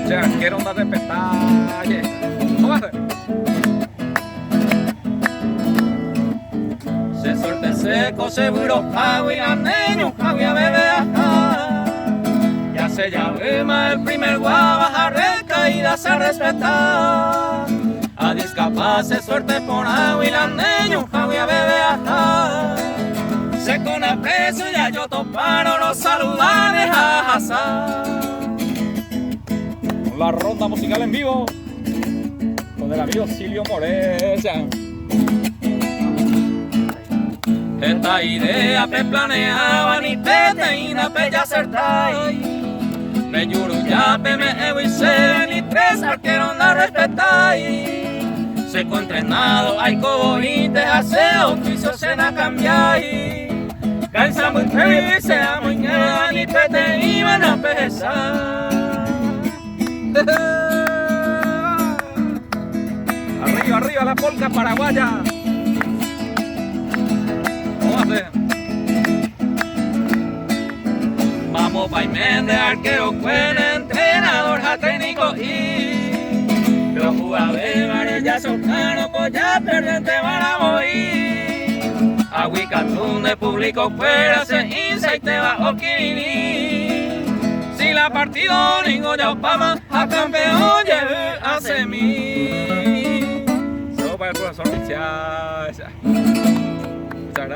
Che, arquero anda de petalle. Jógase. Se suelte seco, seguro, agua y andeño, agua y bebé acá. Ya se llama el primer guava, recaída se respeta. A discapaces, suerte por agua y andeño, agua y bebé acá. Se con aprecio ya yo toparo los saludares a Hazard. La ronda musical en vivo con el amigo Silvio Morella. Esta idea pe planeaba ni peteína pe ya acertai. Me yuru ya pe me evo y se ni tres arqueros no respetai. Se entrenado hay coboites hace oficio se na cambiai. Cansa muy feliz sea muy ña ni peteína na pesar. Arriba, arriba la polca paraguaya. Vamos Paimén de arquero, buen entrenador, a técnico y los jugadores ya son caros, pues ya pierden te van a morir. A Huicatún de público fuera se insa y te va a Oquini. Si la partido ningo ya opama, a campeón lleve a semi. Saludos para el profesor oficial.